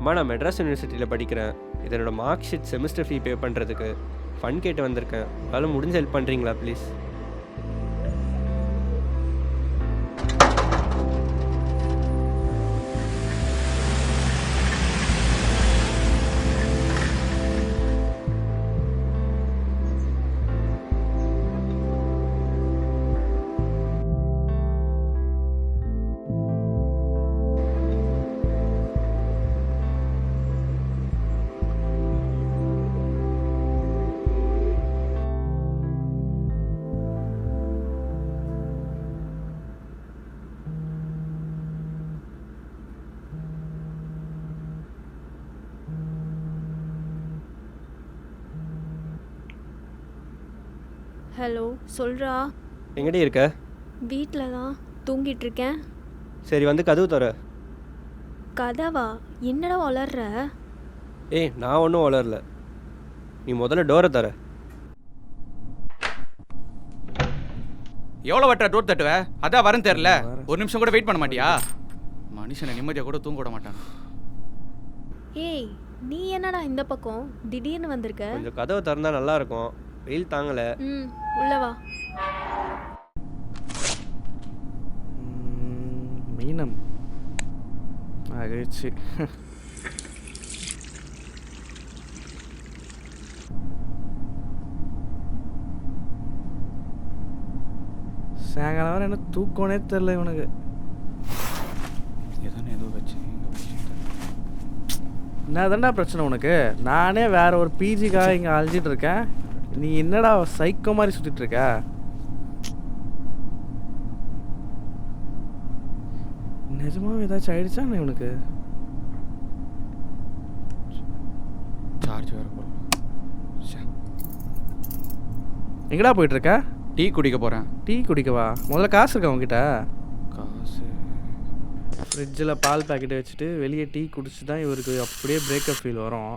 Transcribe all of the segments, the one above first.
அம்மா நான் மெட்ராஸ் யூனிவர்சிட்டியில் படிக்கிறேன். இது என்னோடய மார்க் ஷீட் செமஸ்டர் ஃபீ பே பண்ணுறதுக்கு ஃபண்ட் கேட்டு வந்திருக்கேன். அதனால் முடிஞ்ச ஹெல்ப் பண்ணுறீங்களா ப்ளீஸ்? ஹலோ, சொல்கிறா. எங்கடி இருக்க? வீட்டில் தான் தூங்கிட்டு இருக்கேன். சரி வந்து கதவு தர. கதவா? என்னடா வளர்ற? ஏய் நான் ஒன்றும் வளரல, நீ முதல்ல டோரை தர. எவ்வளோ வட்டா டோர் தட்டுவ? அதான் வரேன் தெரில. ஒரு நிமிஷம் கூட வெயிட் பண்ண மாட்டியா? மனுஷனை நிம்மதியாக கூட தூங்க விட மாட்டான். ஏய், நீ என்னடா இந்த பக்கம் திடீர்னு வந்திருக்க? கொஞ்சம் கதவை திறந்தா நல்லா இருக்கும், வெயில் தாங்கலை. உள்ள வா. மீனம் ஆகிடுச்சு. சாயங்காலம் வர என்ன தூக்கனே தெரில இவனுக்கு. ஏதோ வச்சு என்னதான்டா பிரச்சனை உனக்கு? நானே வேற ஒரு பிஜிக்காக இங்கே அழிஞ்சிட்டு இருக்கேன், நீ என்னடா சைக்கோ மாதிரி சுற்றிட்டு இருக்க? நிஜமாவே ஏதாச்சும் ஆயிடுச்சா இவனுக்கு? சார்ஜ் வேறு போகிறோம். எங்கடா போயிட்டு இருக்க? டீ குடிக்க போகிறேன். டீ குடிக்கவா? முதல்ல காசு இருக்கா உங்ககிட்ட? காசு ஃப்ரிட்ஜில் பால் பேக்கெட்டை வச்சுட்டு வெளியே டீ குடிச்சு தான் இவருக்கு அப்படியே பிரேக்கப் ஃபீல் வரும்.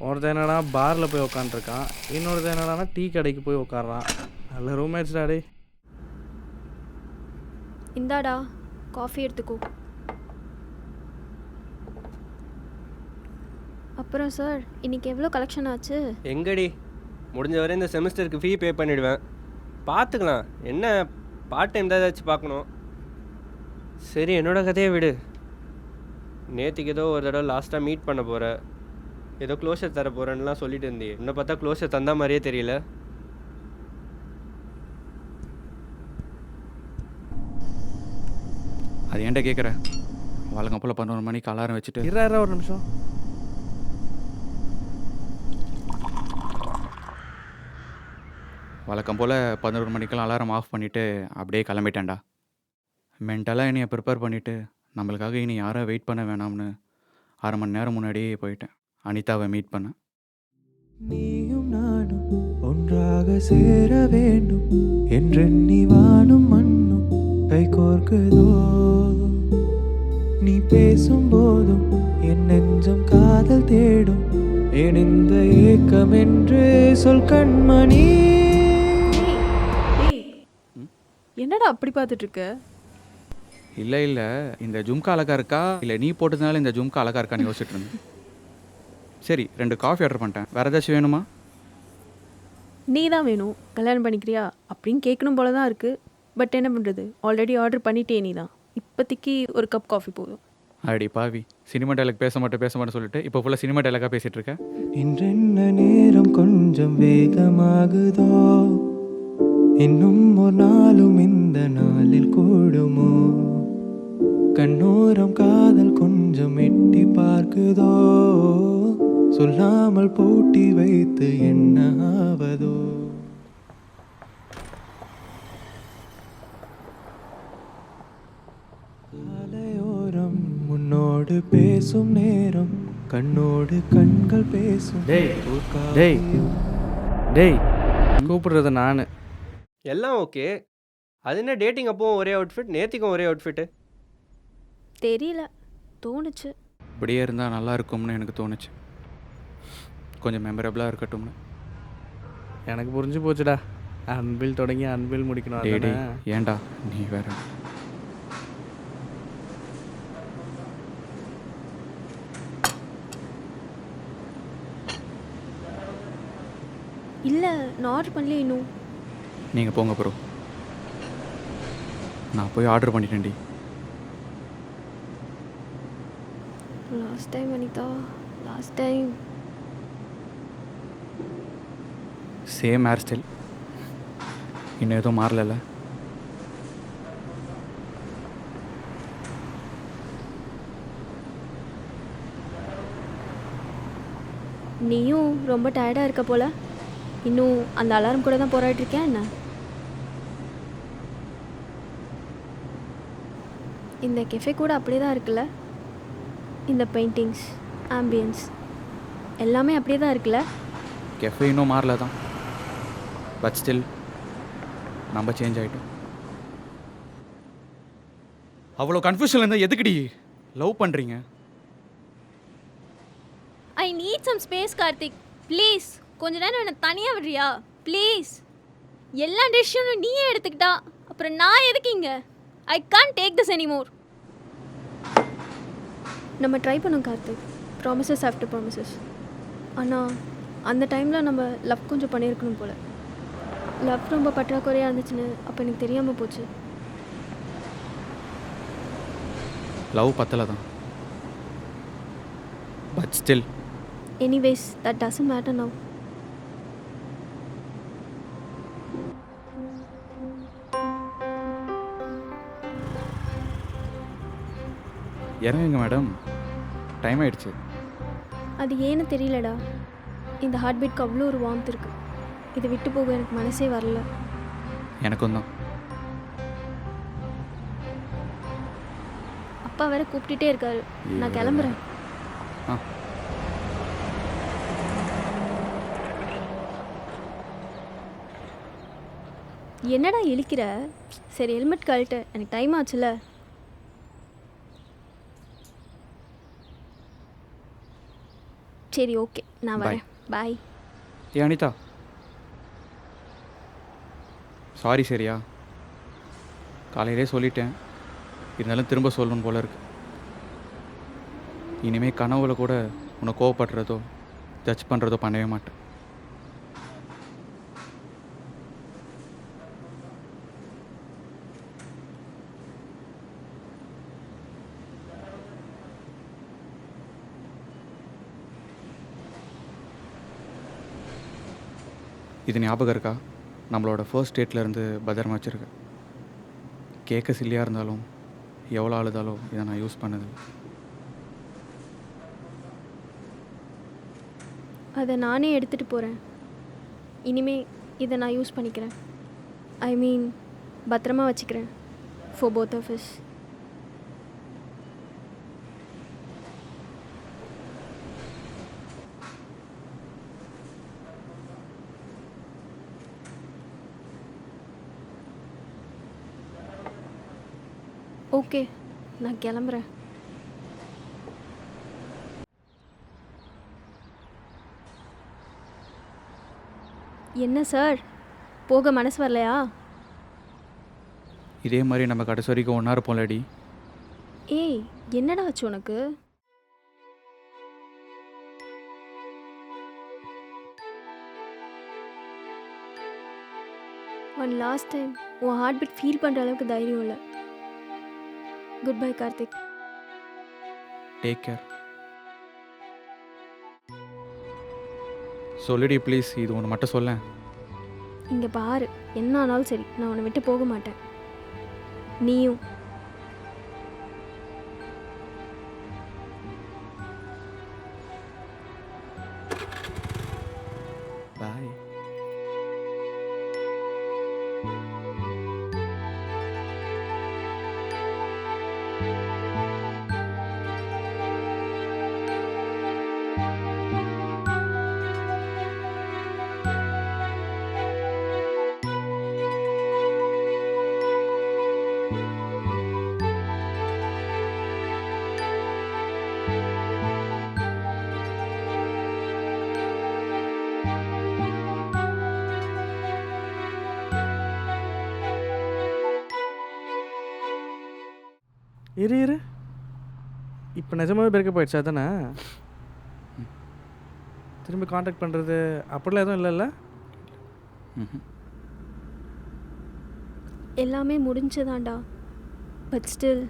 ஒருத்தன் என்னடா பாரில் போய் உக்காண்ட்ருக்கான், இன்னொருத்தன் என்னடானா டீ கடைக்கு போய் உட்காடுறான். நல்ல ரூம்மேட்ஸ்டா டே. இந்தாடா காஃபி எடுத்துக்கோ. அப்புறம் சார், இன்னைக்கு எவ்வளோ கலெக்ஷன் ஆச்சு? எங்கடி, முடிஞ்ச வரை இந்த செமஸ்டருக்கு ஃபீ பே பண்ணிவிடுவேன். பார்த்துக்கலாம், என்ன பார்ட் டைம் தான் ஏதாச்சும் பார்க்கணும். சரி என்னோடய கதையை விடு. நேற்றுக்கு ஏதோ ஒரு தடவை லாஸ்ட்டாக மீட் பண்ண போகிற, ஏதோ க்ளோஷர் தர போகிறேன்னுலாம் சொல்லிட்டு இருந்தியே. இன்னும் பார்த்தா க்ளோஷர் தந்தா மாதிரியே தெரியல. அது ஏன்ட்ட கேட்குற? வழக்கம் போல் 11 மணிக்கு அலாரம் வச்சுட்டு இருறா ஒரு நிமிஷம். வழக்கம் போல் 11 மணிக்கெல்லாம் அலாரம் ஆஃப் பண்ணிவிட்டு அப்படியே கிளம்பிட்டேன்டா. மென்டலாக என்னையை ப்ரிப்பேர் பண்ணிவிட்டு நம்மளுக்காக இனி யாரும் வெயிட் பண்ண வேணாம்னு 1/2 மணி நேரம் முன்னாடியே போயிட்டேன் அனிதாவை மீட் பண்ண. நீயும் நானும் ஒன்றாக சேர வேண்டும் என்றெண்ணி வானும் மண்ணும் கை கோர்க்குதோ. நீ பேசும்போதும் என் நெஞ்சம் காதல் தேடும், ஏன் இந்த ஏக்கம் என்று சொல் கண்மணி. என்னடா அப்படி பார்த்துட்டு இருக்க? இல்லை இந்த ஜும்கா அழகா இருக்கா இல்லை நீ போட்டதுனால இந்த ஜும்கா அழகா இருக்கான்னு யோசிச்சுட்டு இருந்தேன். சரி 2 காஃபி ஆர்டர் பண்ணிட்டேன், வேறு ஏதாச்சும் வேணுமா? நீ தான் வேணும், கல்யாணம் பண்ணிக்கிறியா அப்படின்னு கேட்கணும் போல தான் இருக்குது. பட் என்ன பண்ணுறது, ஆல்ரெடி ஆர்டர் பண்ணிட்டே. நீ தான் இப்போதைக்கு ஒரு கப் காஃபி போதும். அடி பாவி, சினிமா டைலாக் பேச மாட்டேன்னு சொல்லிட்டு இப்போ ஃபுல்லாக சினிமா டைலாக்காக பேசிகிட்டு இருக்கேன். இன்றென்ன நேரம் கொஞ்சம் வேகமாகுதோ, இன்னும் ஒரு நாளும் இந்த நாளில் கூடுமோ. கண்ணோரம் காதல் கொஞ்சம் எட்டி பார்க்குதோ, சொல்லாமல் போட்டி வைத்து என்ன ஆவதோ. சாலையோரம் முன்னோடு பேசும் நேரம், கண்ணோடு கண்கள் பேசும். டேய் கூப்பிடுறது நான். எல்லாம் ஓகே, அது என்ன டேட்டிங் அப்போவும் ஒரே அவுட்ஃபிட், நேற்றுக்கும் ஒரே அவுட்ஃபிட்டு? தெரியல, தோணுச்சு. இப்படியே இருந்தால் நல்லா இருக்கும்னு எனக்கு தோணுச்சு, கொஞ்சம் மெமரபிளாக இருக்கட்டும்னு. எனக்கு புரிஞ்சு போச்சுடா, அன்பில் தொடங்கி அன்பில் முடிக்கணும். டேய் ஏன்டா நீ வேற. இல்லை நான் ஆர்டர் பண்ணல இன்னும். நீங்கள் போங்க ப்ரோ, நான் போய் ஆர்டர் பண்ணிட்டேன்டி. Last time Anita, last time. Same hair style, இன்னும் எதுவும் மாறல. நீயும் ரொம்ப டயர்டாக இருக்க போல. இன்னும் அந்த அலாரம் கூட தான் போராடிட்டு இருக்கியா என்ன? இந்த கெஃபே கூட அப்படியே தான் இருக்குல்ல. இந்த பெயிண்டிங்ஸ், ஆம்பியன்ஸ் எல்லாமே அப்படியே தான் இருக்குல்ல. கெஃபே இன்னும் மாறல தான், பட் ஸ்டில் நம்ம சேஞ்ச் ஆகிட்டோம். அவ்வளோ கன்ஃபியூஷன் இருந்தால் எதுக்குடி லவ் பண்ணுறீங்க? I need some space Karthik, please கொஞ்ச நேரம் என்னை தனியாக விடுறியா ப்ளீஸ்? எல்லா டெசிஷனும் நீயே எடுத்துக்கிட்டா அப்புறம் நான் எதுக்கு இங்கே? I can't take this anymore. நம்ம ட்ரை பண்ணோம் கார்த்திக், ப்ராமிசஸ் ஆஃப்டர் ப்ராமிசஸ். ஆனால் அந்த டைமில் நம்ம லவ் கொஞ்சம் பண்ணியிருக்கணும் போல். லவ் ரொம்ப பற்றாக்குறையாக இருந்துச்சுன்னு அப்போ எனக்கு தெரியாமல் போச்சு. லவ் பத்தலை தான், but still. Anyways that doesn't matter now. இறங்குங்க மேடம், டைம் ஆயிடுச்சு. அது ஏன்னு தெரியலடா, இந்த ஹார்ட் பீட்க்கு அவ்வளோ ஒரு வார்ம்த் இருக்குது. இதை விட்டு போக எனக்கு மனசே வரல. எனக்கும் தான். அப்பா வேற கூப்பிட்டுட்டே இருக்காரு, நான் கிளம்புறேன். ஆ, என்னடா இழிக்கிற? சரி ஹெல்மெட் கழட்டு, எனக்கு டைம் ஆச்சுல. சரி ஓகே, நான் வரேன். பாய். ஏ அனிதா, சாரி சரியா? காலையிலே சொல்லிட்டேன், இருந்தாலும் திரும்ப சொல்லணும் போல இருக்கு. இனிமேல் கனவுல கூட உன்னை கோவப்படுறதோ ஜட்ஜ் பண்ணுறதோ பண்ணவே மாட்டேன். இது ஞாபகம் இருக்கா? நம்மளோட ஃபர்ஸ்ட் டேட்லேருந்து பத்திரமா வச்சுருக்கேன். கேட்க சில்லியாக இருந்தாலும் எவ்வளோ அழுதாலும் இதை நான் யூஸ் பண்ணதில்லை. அதை நானே எடுத்துகிட்டு போகிறேன். இனிமே இதை நான் யூஸ் பண்ணிக்கிறேன். ஐ மீன் பத்திரமா வச்சுக்கிறேன். For both of us. Okay, நான் கிளம்புறேன். என்ன சார், போக மனசு வரலையா? இதே மாதிரி நம்ம கடைசி வரைக்கும் ஒன்றா இருப்போம்லடி. ஏய், என்னடா ஆச்சு உனக்கு? ஒன் லாஸ்ட் டைம் உன் ஹார்ட் பீட் ஃபீல் பண்ணுற அளவுக்கு தைரியம் இல்லை. Good bye Karthik. Take care. சொல்லுடி ப்ளீஸ், இது ஒன்று மட்டும் சொல்லேன். இங்கே பாரு, என்ன ஆனாலும் சரி நான் உன்னை விட்டு போக மாட்டேன். நீயும். பாய். இரு, இப்போ நிஜமாவே பிரேக்கப் ஆயிடுச்சா தானே? திரும்பி காண்டாக்ட் பண்ணுறது அப்படிலாம் எதுவும் இல்லைல்ல? ம்ஹும். எல்லாமே முடிஞ்சதாண்டா. பட் ஸ்டில்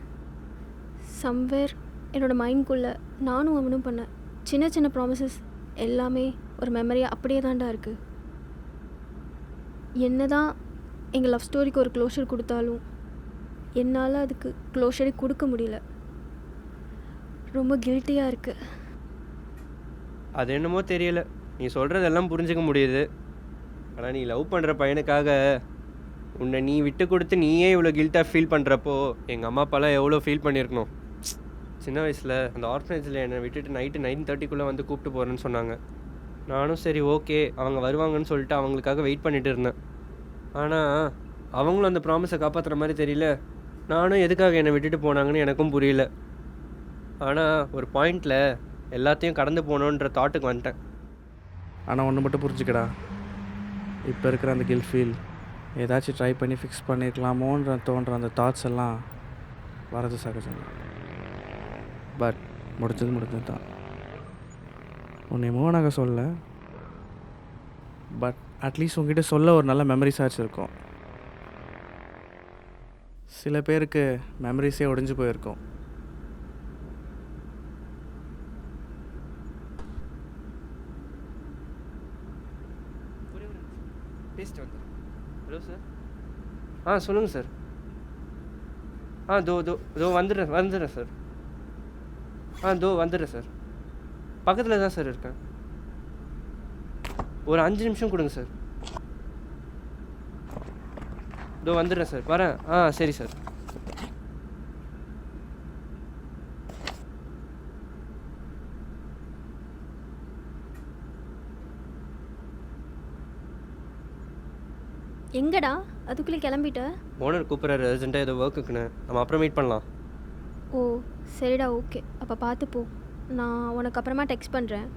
சம்வேர் என்னோட மைண்ட்குள்ளே நானும் அவனும் பண்ண சின்ன சின்ன ப்ராமிசஸ் எல்லாமே ஒரு மெமரியாக அப்படியே தாண்டா இருக்குது. என்ன தான் எங்கள் லவ் ஸ்டோரிக்கு ஒரு க்ளோஷர் கொடுத்தாலும் என்னால் அதுக்கு க்ளோஷரே கொடுக்க முடியல. ரொம்ப கில்ட்டியாக இருக்குது. அது என்னமோ தெரியல, நீ சொல்கிறதெல்லாம் புரிஞ்சுக்க முடியுது. ஆனால் நீ லவ் பண்ணுற பையனுக்காக உன்னை நீ விட்டு கொடுத்து நீயே இவ்வளோ கில்ட்டாக ஃபீல் பண்ணுறப்போ எங்கள் அம்மா அப்பாலாம் எவ்வளோ ஃபீல் பண்ணியிருக்கணும். சின்ன வயசில் அந்த ஆர்ஃபனேஜில் என்னை விட்டுட்டு நைட்டு 9:30 வந்து கூப்பிட்டு போகிறேன்னு சொன்னாங்க. நானும் சரி ஓகே அவங்க வருவாங்கன்னு சொல்லிட்டு அவங்களுக்காக வெயிட் பண்ணிட்டு இருந்தேன். ஆனால் அவங்களும் அந்த ப்ராமிஸை காப்பாற்றுற மாதிரி தெரியல. நானும் எதுக்காக என்னை விட்டுட்டு போனாங்கன்னு எனக்கும் புரியல. ஆனால் ஒரு பாயிண்டில் எல்லாத்தையும் கடந்து போகணுன்ற தாட்டுக்கு வந்துட்டேன். ஆனால் ஒன்று மட்டும் புரிஞ்சுக்கடா, இப்போ இருக்கிற அந்த கில் ஃபீல் ஏதாச்சும் ட்ரை பண்ணி ஃபிக்ஸ் பண்ணியிருக்கலாமோன்ற தோன்ற அந்த தாட்ஸ் எல்லாம் வரது சகஜம். பட் முடிஞ்சது தான். உன்னையுமோ நாங்கள் சொல்ல, பட் அட்லீஸ்ட் உங்ககிட்ட சொல்ல ஒரு நல்ல மெமரிஸ் ஆச்சு இருக்கும். சில பேருக்கு மெமரிஸே ஒடிஞ்சு போயிருக்கும். பேசிட்டு வந்தேன். Hello sir. சொல்லுங்கள் சார். தோ வந்துடுறேன் சார். வந்துடுறேன் சார். பக்கத்தில் தான் சார் இருக்கேன். ஒரு 5 நிமிஷம் கொடுங்க சார். வந்துடுறேன் சார், வரேன். சரி சார். எங்கடா அதுக்குள்ளே கிளம்பிட்ட? ஓனர் கூப்பிட்றாரு அர்ஜென்ட்டாக ஏதோ ஒர்க்குக்குன்னு. நம்ம அப்புறம் மீட் பண்ணலாம். ஓ சரிடா, ஓகே. அப்போ பார்த்து போ. நான் உனக்கு அப்புறமா டெக்ஸ்ட் பண்ணுறேன்.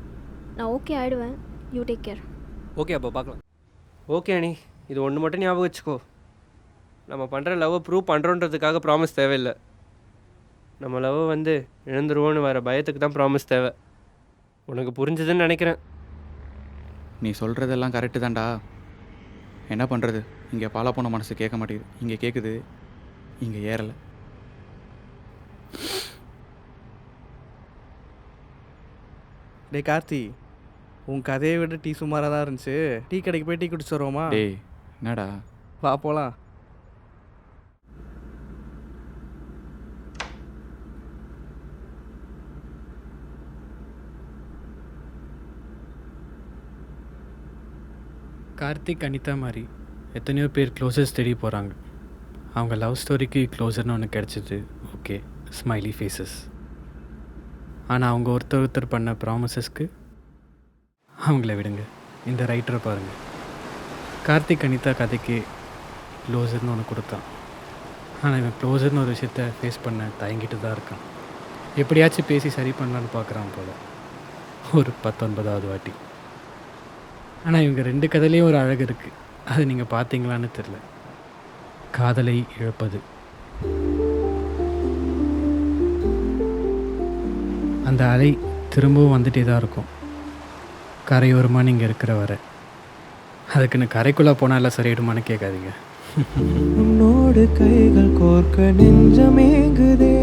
நான் ஓகே ஆகிடுவேன். You take care. ஓகே, அப்போ பார்க்கலாம். ஓகே அனி, இது ஒன்று மட்டும் ஞாபகம் வச்சுக்கோ. நம்ம பண்ணுற லவ்வை ப்ரூவ் பண்ணுறோன்றதுக்காக ப்ராமிஸ் தேவையில்லை. நம்ம லவ்வை இழந்துருவோன்னு வர பயத்துக்கு தான் ப்ராமிஸ் தேவை. உனக்கு புரிஞ்சுதுன்னு நினைக்கிறேன். நீ சொல்கிறதெல்லாம் கரெக்டு தான்டா. என்ன பண்ணுறது, இங்கே பாலா போன மனசு கேட்க மாட்டேங்குது. இங்கே கேட்குது, இங்கே ஏறலை. டே கார்த்தி, உன் கதையை விட டீ சுமாராக தான் இருந்துச்சு. டீ கடைக்கு போய் டீ குடிச்சு வருவோமா? டேய் என்னடா, வா போகலாம். கார்த்திக் அனிதா மாதிரி எத்தனையோ பேர் க்ளோசர்ஸ் தேடி போகிறாங்க. அவங்க லவ் ஸ்டோரிக்கு க்ளோசர்னு ஒன்று கிடச்சிது. Okay, smiley faces. ஆனால் அவங்க ஒருத்தர் பண்ண ப்ராமிசஸ்க்கு அவங்கள விடுங்க. இந்த ரைட்டரை பாருங்கள். கார்த்திக் அனிதா கதைக்கு க்ளோசர்னு ஒன்று கொடுத்தான். ஆனால் இவன் க்ளோசர்னு ஒரு விஷயத்த ஃபேஸ் பண்ண தயங்கிட்டு தான் இருக்கான். எப்படியாச்சும் பேசி சரி பண்ணலான்னு பார்க்குறான் போல், ஒரு 19வது வாட்டி. ஆனால் இவங்க 2 கதையிலையும் ஒரு அழகு இருக்குது. அது நீங்கள் பார்த்தீங்களான்னு தெரில. காதலை இழப்பது. அந்த அலை திரும்பவும் வந்துட்டே தான் இருக்கும், கரையோரமாக நீங்கள் இருக்கிற வரை. அதுக்குன்னு கரைக்குள்ளே போனால சரியிடுமான்னு கேட்காதீங்க. உன்னோடு கைகள் கோர்க்க நெஞ்சமேங்குதே,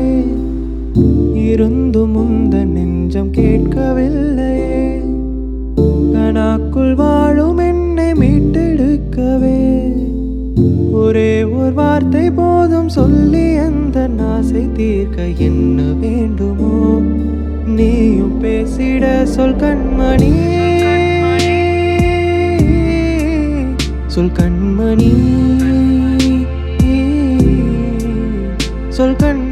இருந்தும் முந்த நெஞ்சம் கேட்கவில்லையே. கனாக்குள் வாழும் என்னை மீட்டெடுக்கவே ஒரே ஒரு வார்த்தை போதும், சொல்லி அந்த ஆசை தீர்க்க என்ன வேண்டுமோ நீயும் பேசிட சொல் கண்மணி, சொல் கண்மணி, சொல் கண்